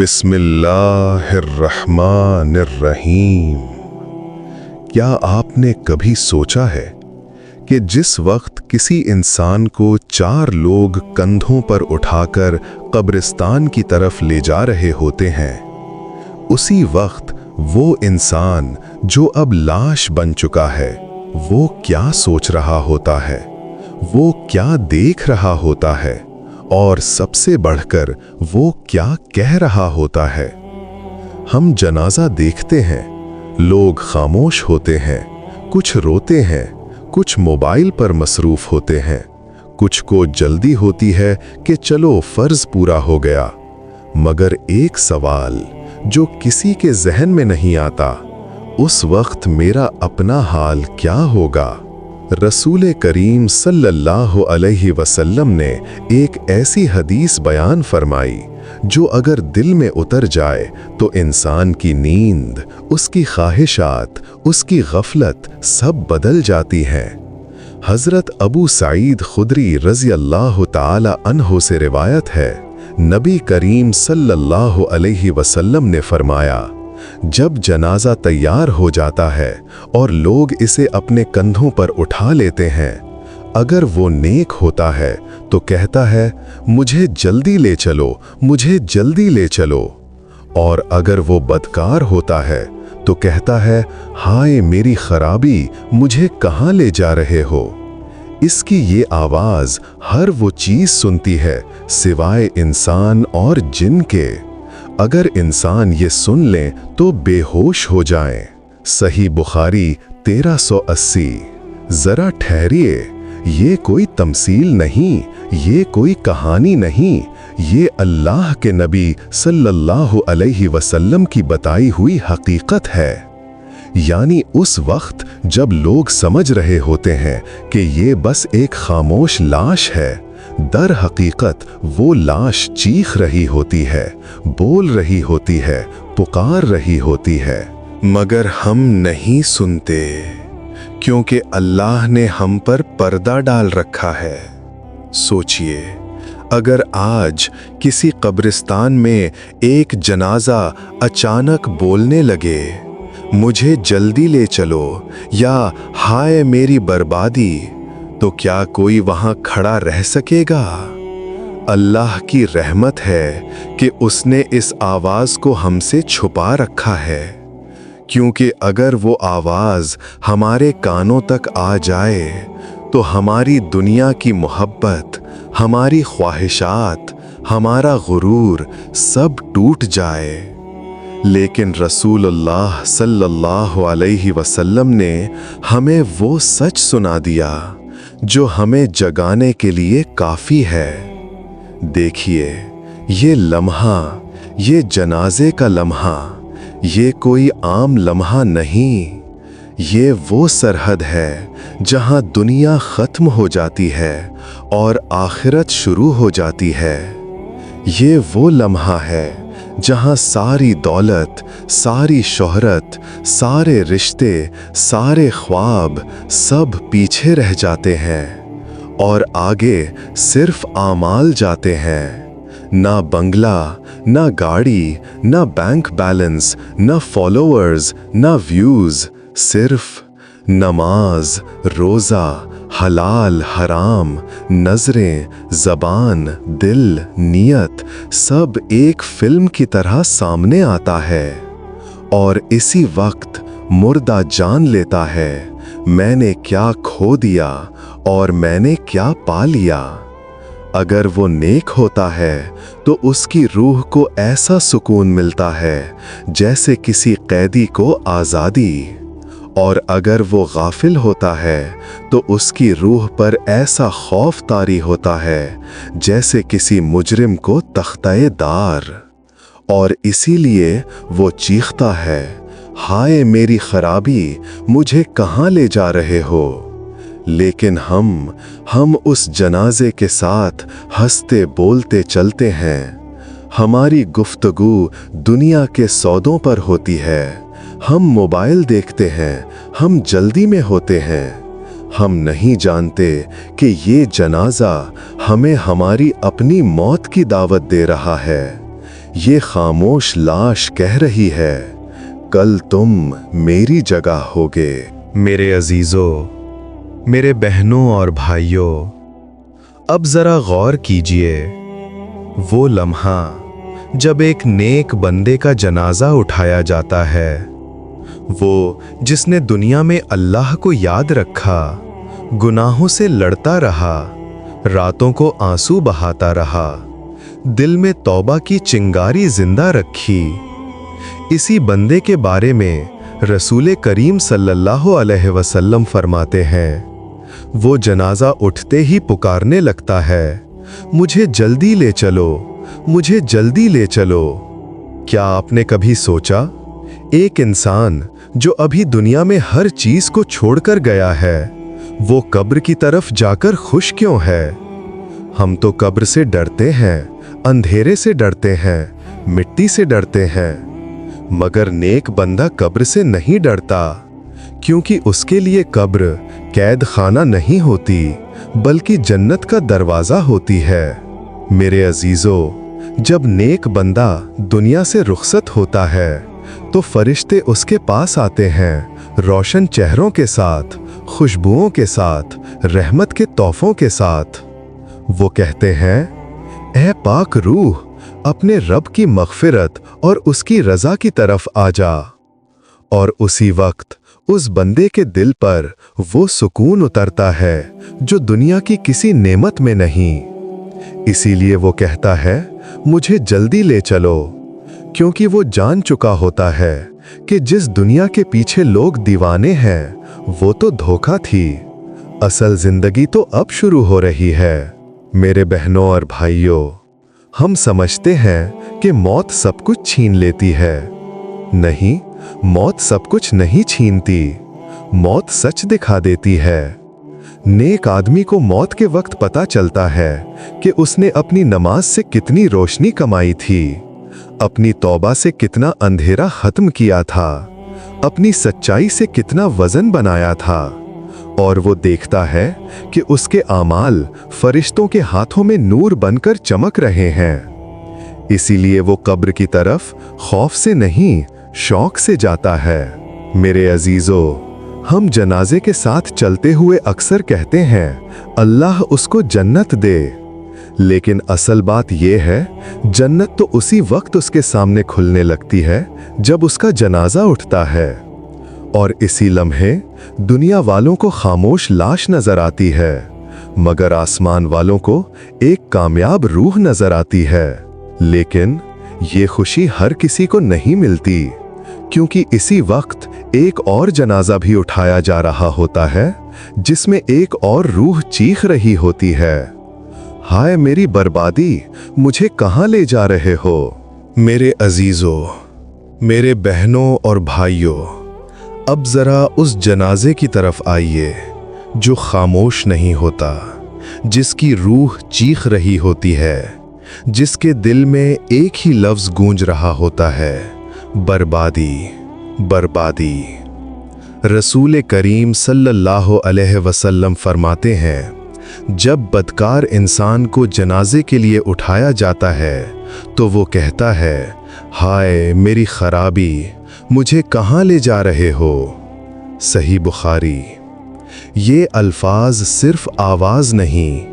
बिस्मिल्लाहिर्रहमानिर्रहीम। क्या आपने कभी सोचा है कि जिस वक्त किसी इंसान को 4 लोग कंधों पर उठाकर कब्रिस्तान की तरफ ले जा रहे होते हैं, उसी वक्त वो इंसान जो अब लाश बन चुका है, वो क्या सोच रहा होता है, वो क्या देख रहा होता है, और सबसे बढ़कर वो क्या कह रहा होता है। हम जनाजा देखते हैं, लोग खामोश होते हैं, कुछ रोते हैं, कुछ मोबाइल पर मसरूफ होते हैं, कुछ को जल्दी होती है कि चलो फर्ज पूरा हो गया। मगर एक सवाल जो किसी के जहन में नहीं आता, उस वक्त मेरा अपना हाल क्या होगा। रसूल करीम सल्लल्लाहु अलैहि वसल्लम ने एक ऐसी हदीस बयान फरमाई जो अगर दिल में उतर जाए तो इंसान की नींद, उसकी ख्वाहिशात, उसकी गफलत सब बदल जाती हैं। हज़रत अबू सईद खुदरी रज़ी अल्लाह ताला अन्हो से रिवायत है, नबी करीम सल्लल्लाहु अलैहि वसल्लम ने फरमाया, जब जनाजा तैयार हो जाता है और लोग इसे अपने कंधों पर उठा लेते हैं, अगर वो नेक होता है तो कहता है, मुझे जल्दी ले चलो, मुझे जल्दी ले चलो। और अगर वो बदकार होता है तो कहता है, हाय मेरी खराबी, मुझे कहाँ ले जा रहे हो। इसकी ये आवाज़ हर वो चीज़ सुनती है सिवाय इंसान और जिन के। अगर इंसान ये सुन लें तो बेहोश हो जाएं। सही बुखारी 1380। ज़रा ठहरिए, ये कोई तमसील नहीं, ये कोई कहानी नहीं, ये अल्लाह के नबी सल्लल्लाहु अलैहि वसल्लम की बताई हुई हकीकत है। यानी उस वक्त जब लोग समझ रहे होते हैं कि ये बस एक खामोश लाश है, दर हकीकत वो लाश चीख रही होती है, बोल रही होती है, पुकार रही होती है। मगर हम नहीं सुनते क्योंकि अल्लाह ने हम पर पर्दा डाल रखा है। सोचिए, अगर आज किसी कब्रिस्तान में एक जनाजा अचानक बोलने लगे, मुझे जल्दी ले चलो, या हाय मेरी बर्बादी, तो क्या कोई वहां खड़ा रह सकेगा? अल्लाह की रहमत है कि उसने इस आवाज को हमसे छुपा रखा है, क्योंकि अगर वो आवाज हमारे कानों तक आ जाए तो हमारी दुनिया की मोहब्बत, हमारी ख्वाहिशात, हमारा गुरूर सब टूट जाए। लेकिन रसूलुल्लाह सल्लल्लाहु अलैहि वसल्लम ने हमें वो सच सुना दिया जो हमें जगाने के लिए काफ़ी है। देखिए, ये लम्हा, ये जनाजे का लम्हा, ये कोई आम लम्हा नहीं, ये वो सरहद है जहां दुनिया ख़त्म हो जाती है और आखिरत शुरू हो जाती है। ये वो लम्हा है जहां सारी दौलत, सारी शोहरत, सारे रिश्ते, सारे ख्वाब सब पीछे रह जाते हैं और आगे सिर्फ आमाल जाते हैं। ना बंगला, ना गाड़ी, ना बैंक बैलेंस, ना फॉलोअर्स, ना व्यूज़, सिर्फ नमाज, रोज़ा, हलाल हराम, नज़रें, ज़बान, दिल, नियत, सब एक फिल्म की तरह सामने आता है। और इसी वक्त मुर्दा जान लेता है, मैंने क्या खो दिया और मैंने क्या पा लिया। अगर वो नेक होता है तो उसकी रूह को ऐसा सुकून मिलता है जैसे किसी कैदी को आज़ादी, और अगर वो गाफिल होता है तो उसकी रूह पर ऐसा खौफ तारी होता है जैसे किसी मुजरिम को तख्ते दार। और इसीलिए वो चीखता है, हाय मेरी खराबी, मुझे कहाँ ले जा रहे हो। लेकिन हम उस जनाजे के साथ हंसते बोलते चलते हैं। हमारी गुफ्तगू दुनिया के सौदों पर होती है, हम मोबाइल देखते हैं, हम जल्दी में होते हैं। हम नहीं जानते कि ये जनाजा हमें हमारी अपनी मौत की दावत दे रहा है। ये खामोश लाश कह रही है, कल तुम मेरी जगह होगे। मेरे अजीजों, मेरे बहनों और भाइयों, अब जरा गौर कीजिए, वो लम्हा जब एक नेक बंदे का जनाजा उठाया जाता है, वो जिसने दुनिया में अल्लाह को याद रखा, गुनाहों से लड़ता रहा, रातों को आंसू बहाता रहा, दिल में तौबा की चिंगारी जिंदा रखी। इसी बंदे के बारे में रसूल करीम सल्लल्लाहु अलैहि वसल्लम फरमाते हैं, वो जनाजा उठते ही पुकारने लगता है, मुझे जल्दी ले चलो, मुझे जल्दी ले चलो। क्या आपने कभी सोचा, एक इंसान जो अभी दुनिया में हर चीज को छोड़कर गया है, वो कब्र की तरफ जाकर खुश क्यों है? हम तो कब्र से डरते हैं, अंधेरे से डरते हैं, मिट्टी से डरते हैं, मगर नेक बंदा कब्र से नहीं डरता, क्योंकि उसके लिए कब्र कैद खाना नहीं होती, बल्कि जन्नत का दरवाजा होती है। मेरे अजीजों, जब नेक बंदा दुनिया से रुखसत होता है तो फरिश्ते उसके पास आते हैं, रोशन चेहरों के साथ, खुशबुओं के साथ, रहमत के तोहफों के साथ। वो कहते हैं, ऐ पाक रूह, अपने रब की मग़फ़िरत और उसकी रज़ा की तरफ आ जा। और उसी वक्त उस बंदे के दिल पर वो सुकून उतरता है जो दुनिया की किसी नेमत में नहीं। इसीलिए वो कहता है, मुझे जल्दी ले चलो, क्योंकि वो जान चुका होता है कि जिस दुनिया के पीछे लोग दीवाने हैं वो तो धोखा थी, असल जिंदगी तो अब शुरू हो रही है। मेरे बहनों और भाइयों, हम समझते हैं कि मौत सब कुछ छीन लेती है। नहीं, मौत सब कुछ नहीं छीनती, मौत सच दिखा देती है। नेक आदमी को मौत के वक्त पता चलता है कि उसने अपनी नमाज से कितनी रोशनी कमाई थी, अपनी तौबा से कितना अंधेरा खत्म किया था, अपनी सच्चाई से कितना वजन बनाया था। और वो देखता है कि उसके आमाल फरिश्तों के हाथों में नूर बनकर चमक रहे हैं। इसीलिए वो कब्र की तरफ खौफ से नहीं, शौक से जाता है। मेरे अजीजों, हम जनाजे के साथ चलते हुए अक्सर कहते हैं, अल्लाह उसको जन्नत दे, लेकिन असल बात यह है, जन्नत तो उसी वक्त उसके सामने खुलने लगती है जब उसका जनाजा उठता है। और इसी लम्हे दुनिया वालों को खामोश लाश नजर आती है, मगर आसमान वालों को एक कामयाब रूह नजर आती है। लेकिन ये खुशी हर किसी को नहीं मिलती, क्योंकि इसी वक्त एक और जनाजा भी उठाया जा रहा होता है, जिसमें एक और रूह चीख रही होती है, हाय मेरी बर्बादी, मुझे कहां ले जा रहे हो? मेरे अजीजों, मेरे बहनों और भाइयों, अब जरा उस जनाजे की तरफ आइए जो खामोश नहीं होता, जिसकी रूह चीख रही होती है, जिसके दिल में एक ही लफ्ज गूंज रहा होता है, बर्बादी, बर्बादी। रसूल करीम सल्लल्लाहु अलैहि वसल्लम फरमाते हैं, जब बदकार इंसान को जनाजे के लिए उठाया जाता है तो वो कहता है, हाय मेरी खराबी, मुझे कहां ले जा रहे हो? सही बुखारी। ये अल्फाज सिर्फ आवाज नहीं,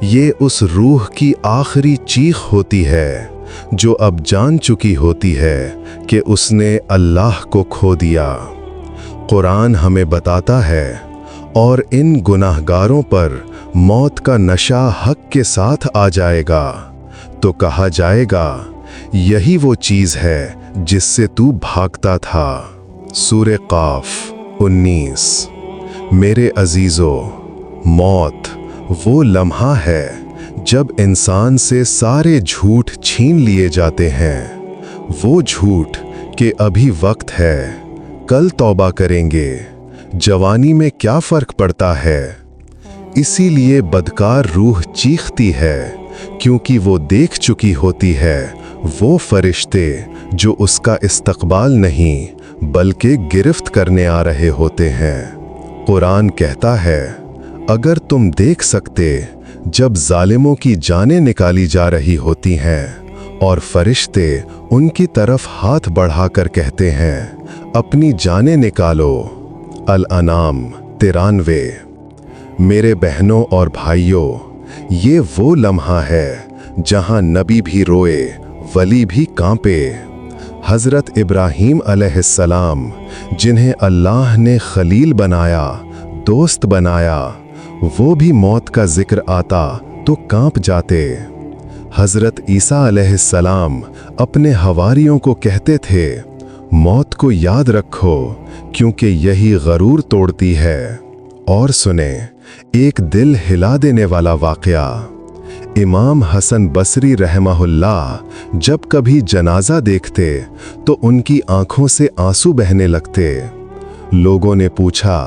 ये उस रूह की आखिरी चीख होती है जो अब जान चुकी होती है कि उसने अल्लाह को खो दिया। कुरान हमें बताता है, और इन गुनाहगारों पर मौत का नशा हक के साथ आ जाएगा तो कहा जाएगा, यही वो चीज है जिससे तू भागता था। सूरे काफ 19। मेरे अजीजों, मौत वो लम्हा है जब इंसान से सारे झूठ छीन लिए जाते हैं। वो झूठ कि अभी वक्त है, कल तौबा करेंगे, जवानी में क्या फर्क पड़ता है। इसीलिए बदकार रूह चीखती है, क्योंकि वो देख चुकी होती है वो फरिश्ते जो उसका इस्तकबाल नहीं बल्कि गिरफ्त करने आ रहे होते हैं। कुरान कहता है, अगर तुम देख सकते जब जालिमों की जानें निकाली जा रही होती हैं और फरिश्ते उनकी तरफ हाथ बढ़ाकर कहते हैं, अपनी जानें निकालो। अल-अनाम 93। मेरे बहनों और भाइयों, ये वो लम्हा है जहां नबी भी रोए, वली भी कांपे। हज़रत इब्राहीम अलैहिस्सलाम, जिन्हें अल्लाह ने खलील बनाया, दोस्त बनाया, वो भी मौत का जिक्र आता तो कांप जाते। हज़रत ईसा अलैहिस्सलाम अपने हवारियों को कहते थे, मौत को याद रखो क्योंकि यही गरूर तोड़ती है। और सुने एक दिल हिला देने वाला वाक़या। इमाम हसन बसरी रहमहुल्लाह जब कभी जनाजा देखते तो उनकी आंखों से आंसू बहने लगते। लोगों ने पूछा,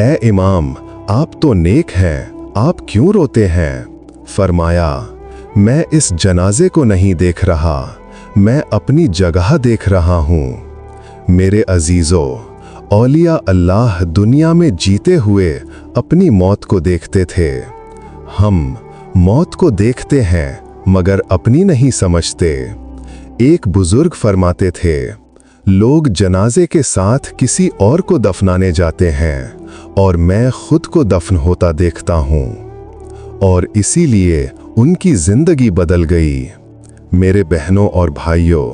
ए इमाम, आप तो नेक हैं, आप क्यों रोते हैं? फरमाया, मैं इस जनाजे को नहीं देख रहा, मैं अपनी जगह देख रहा हूँ। मेरे अजीज़ों, औलिया अल्लाह दुनिया में जीते हुए अपनी मौत को देखते थे। हम मौत को देखते हैं मगर अपनी नहीं समझते। एक बुजुर्ग फरमाते थे, लोग जनाजे के साथ किसी और को दफनाने जाते हैं और मैं खुद को दफन होता देखता हूँ, और इसीलिए उनकी जिंदगी बदल गई। मेरे बहनों और भाइयों,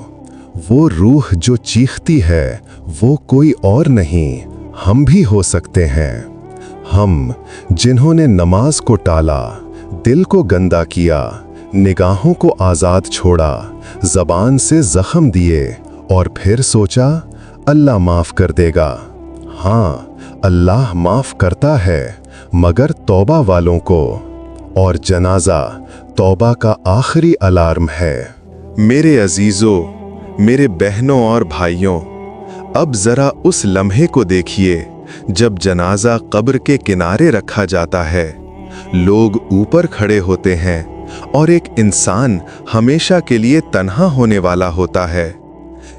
वो रूह जो चीखती है वो कोई और नहीं, हम भी हो सकते हैं। हम जिन्होंने नमाज को टाला, दिल को गंदा किया, निगाहों को आज़ाद छोड़ा, ज़बान से ज़ख्म दिए और फिर सोचा अल्लाह माफ़ कर देगा। हाँ, अल्लाह माफ़ करता है मगर तौबा वालों को, और जनाजा तौबा का आखिरी अलार्म है। मेरे अजीज़ों, मेरे बहनों और भाइयों, अब ज़रा उस लम्हे को देखिए जब जनाजा कब्र के किनारे रखा जाता है। लोग ऊपर खड़े होते हैं और एक इंसान हमेशा के लिए तन्हा होने वाला होता है।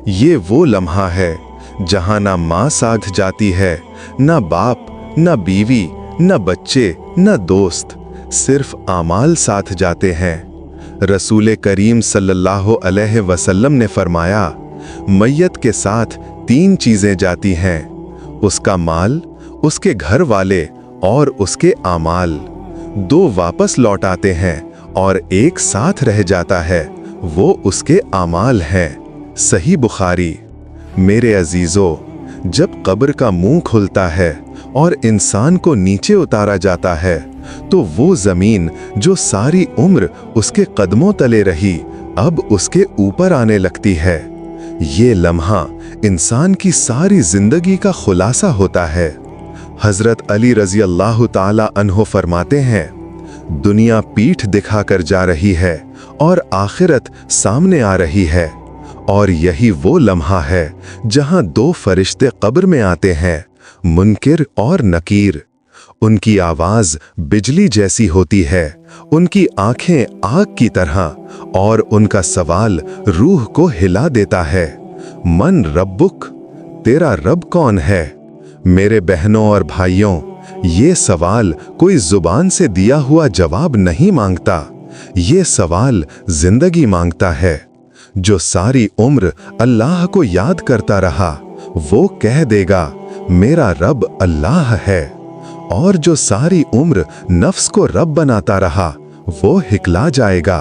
ये वो लम्हा है जहां ना माँ साथ जाती है, ना बाप, ना बीवी, ना बच्चे, ना दोस्त, सिर्फ आमाल साथ जाते हैं। रसूल करीम सल्लल्लाहु अलैहि वसल्लम ने फरमाया, मैयत के साथ 3 चीज़ें जाती हैं, उसका माल, उसके घर वाले और उसके आमाल। 2 वापस लौट आते हैं और एक साथ रह जाता है, वो उसके आमाल हैं। सही बुखारी। मेरे अजीज़ों, जब कब्र का मुंह खुलता है और इंसान को नीचे उतारा जाता है तो वो ज़मीन जो सारी उम्र उसके कदमों तले रही, अब उसके ऊपर आने लगती है। ये लम्हा इंसान की सारी जिंदगी का खुलासा होता है। हज़रत अली रज़ी अल्लाह ताला अन्हो फरमाते हैं, दुनिया पीठ दिखाकर जा रही है और आखिरत सामने आ रही है, और यही वो लम्हा है जहां 2 फरिश्ते कब्र में आते हैं, मुनकिर और नकीर। उनकी आवाज़ बिजली जैसी होती है, उनकी आंखें आग की तरह, और उनका सवाल रूह को हिला देता है, मन रब्बुक, तेरा रब कौन है? मेरे बहनों और भाइयों, ये सवाल कोई जुबान से दिया हुआ जवाब नहीं मांगता, ये सवाल जिंदगी मांगता है। जो सारी उम्र अल्लाह को याद करता रहा, वो कह देगा मेरा रब अल्लाह है, और जो सारी उम्र नफ्स को रब बनाता रहा, वो हिकला जाएगा।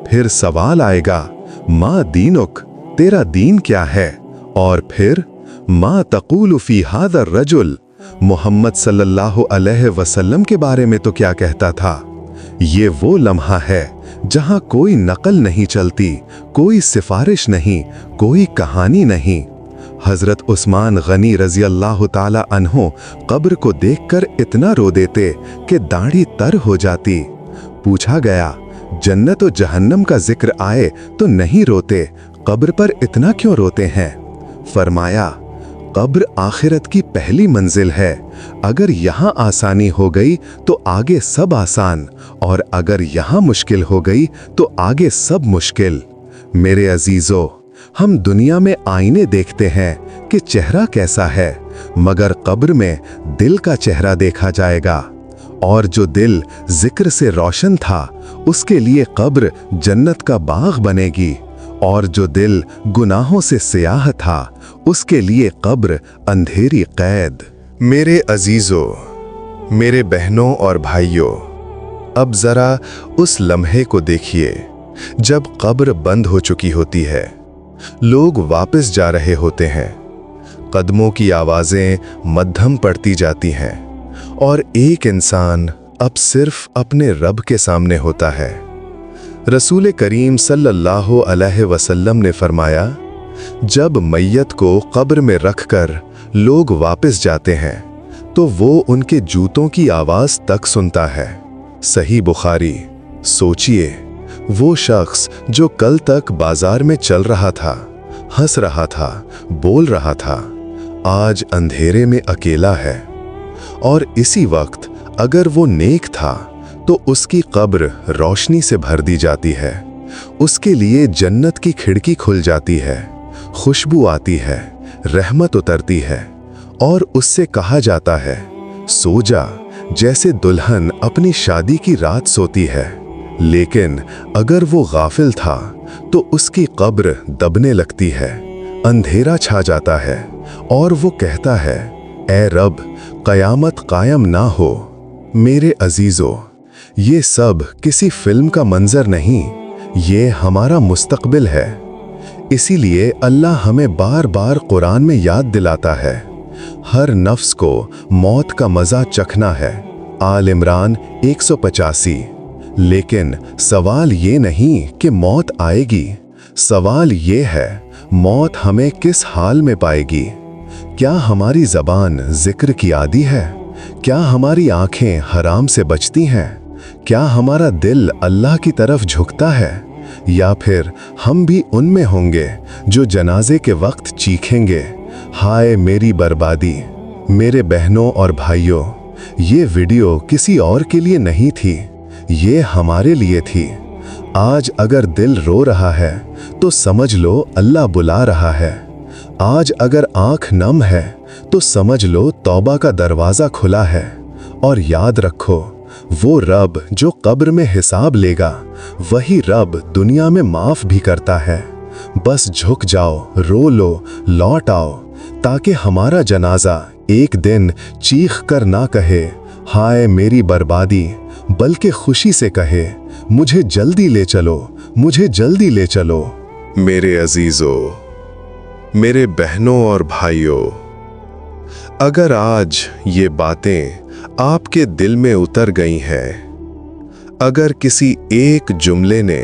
फिर सवाल आएगा, माँ दीनुक, तेरा दीन क्या है? और फिर माँ तक़ूलु फ़ी हाज़ा रजुल, मोहम्मद सल्लल्लाहु अलैहि वसल्लम के बारे में तो क्या कहता था? ये वो लम्हा है जहां कोई नकल नहीं चलती, कोई सिफारिश नहीं, कोई कहानी नहीं। हज़रत उस्मान गनी रज़ी अल्लाह ताला अन्हो कब्र को देखकर इतना रो देते कि दाढ़ी तर हो जाती। पूछा गया, जन्नत और जहन्नम का जिक्र आए तो नहीं रोते, कब्र पर इतना क्यों रोते हैं? फरमाया, कब्र आखिरत की पहली मंजिल है, अगर यहाँ आसानी हो गई तो आगे सब आसान, और अगर यहाँ मुश्किल हो गई तो आगे सब मुश्किल। मेरे अजीजों, हम दुनिया में आईने देखते हैं कि चेहरा कैसा है, मगर कब्र में दिल का चेहरा देखा जाएगा, और जो दिल जिक्र से रोशन था उसके लिए कब्र जन्नत का बाग बनेगी, और जो दिल गुनाहों से स्याह था उसके लिए कब्र अंधेरी कैद। मेरे अजीजों, मेरे बहनों और भाइयों, अब जरा उस लम्हे को देखिए जब कब्र बंद हो चुकी होती है, लोग वापस जा रहे होते हैं, कदमों की आवाजें मध्यम पड़ती जाती हैं और एक इंसान अब सिर्फ अपने रब के सामने होता है। रसूल करीम सल्लल्लाहु अलैहि वसल्लम ने फरमाया, जब मैयत को कब्र में रखकर लोग वापस जाते हैं तो वो उनके जूतों की आवाज तक सुनता है। सही बुखारी। सोचिए, वो शख्स जो कल तक बाजार में चल रहा था, हंस रहा था, बोल रहा था, आज अंधेरे में अकेला है। और इसी वक्त अगर वो नेक था तो उसकी कब्र रोशनी से भर दी जाती है, उसके लिए जन्नत की खिड़की खुल जाती है, खुशबू आती है, रहमत उतरती है और उससे कहा जाता है, सो जा, जैसे दुल्हन अपनी शादी की रात सोती है। लेकिन अगर वो गाफिल था तो उसकी कब्र दबने लगती है, अंधेरा छा जाता है और वो कहता है, ऐ रब, कयामत कायम ना हो। मेरे अजीजों, ये सब किसी फिल्म का मंजर नहीं, ये हमारा मुस्तकबिल है। इसीलिए अल्लाह हमें बार बार कुरान में याद दिलाता है, हर नफ्स को मौत का मजा चखना है। आल इमरान 185। लेकिन सवाल ये नहीं कि मौत आएगी, सवाल ये है मौत हमें किस हाल में पाएगी। क्या हमारी ज़बान जिक्र की आदी है? क्या हमारी आंखें हराम से बचती हैं? क्या हमारा दिल अल्लाह की तरफ झुकता है? या फिर हम भी उनमें होंगे जो जनाजे के वक्त चीखेंगे, हाय मेरी बर्बादी। मेरे बहनों और भाइयों, ये वीडियो किसी और के लिए नहीं थी, ये हमारे लिए थी। आज अगर दिल रो रहा है तो समझ लो अल्लाह बुला रहा है। आज अगर आंख नम है तो समझ लो तौबा का दरवाज़ा खुला है। और याद रखो, वो रब जो कब्र में हिसाब लेगा, वही रब दुनिया में माफ़ भी करता है। बस झुक जाओ, रो लो, लौट आओ, ताकि हमारा जनाजा एक दिन चीख कर ना कहे, हाय मेरी बर्बादी, बल्कि खुशी से कहे, मुझे जल्दी ले चलो, मुझे जल्दी ले चलो। मेरे अजीजों, मेरे बहनों और भाइयों, अगर आज ये बातें आपके दिल में उतर गई हैं, अगर किसी एक जुमले ने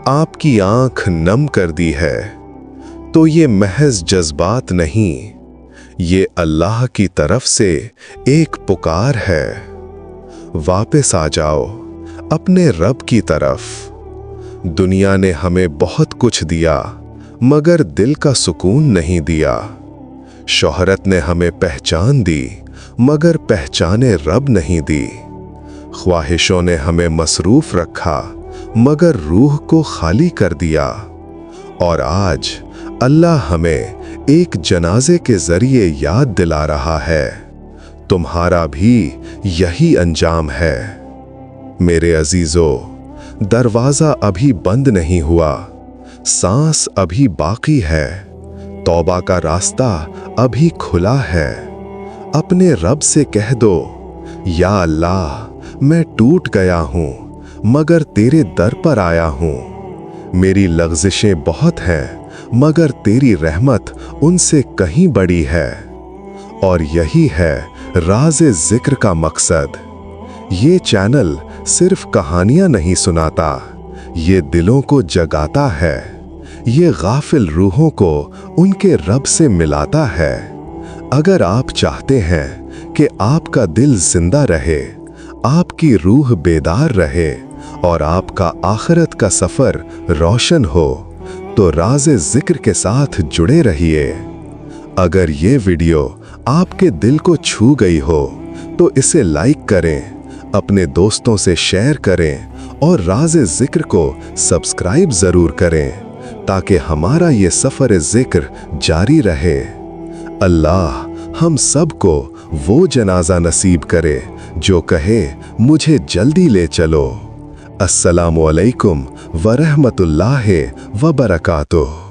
आपकी आंख नम कर दी है, तो ये महज जज्बात नहीं, ये अल्लाह की तरफ से एक पुकार है। वापस आ जाओ अपने रब की तरफ। दुनिया ने हमें बहुत कुछ दिया मगर दिल का सुकून नहीं दिया। शोहरत ने हमें पहचान दी मगर पहचाने रब नहीं दी। ख्वाहिशों ने हमें मसरूफ रखा मगर रूह को खाली कर दिया। और आज अल्लाह हमें एक जनाजे के जरिए याद दिला रहा है, तुम्हारा भी यही अंजाम है। मेरे अजीजों, दरवाजा अभी बंद नहीं हुआ, सांस अभी बाकी है, तौबा का रास्ता अभी खुला है। अपने रब से कह दो, या अल्लाह, मैं टूट गया हूं मगर तेरे दर पर आया हूं। मेरी लग़्ज़िशें बहुत हैं मगर तेरी रहमत उनसे कहीं बड़ी है। और यही है राज़े ज़िक्र का मकसद। ये चैनल सिर्फ कहानियां नहीं सुनाता, ये दिलों को जगाता है, ये गाफिल रूहों को उनके रब से मिलाता है। अगर आप चाहते हैं कि आपका दिल जिंदा रहे, आपकी रूह बेदार रहे और आपका आखिरत का सफर रोशन हो, तो राज़े ज़िक्र के साथ जुड़े रहिए। अगर ये वीडियो आपके दिल को छू गई हो तो इसे लाइक करें, अपने दोस्तों से शेयर करें और राज़े ज़िक्र को सब्सक्राइब ज़रूर करें ताकि हमारा ये सफ़र ज़िक्र जारी रहे। अल्लाह हम सबको वो जनाजा नसीब करे जो कहे, मुझे जल्दी ले चलो। السلام علیکم ورحمۃ اللہ وبرکاتہ.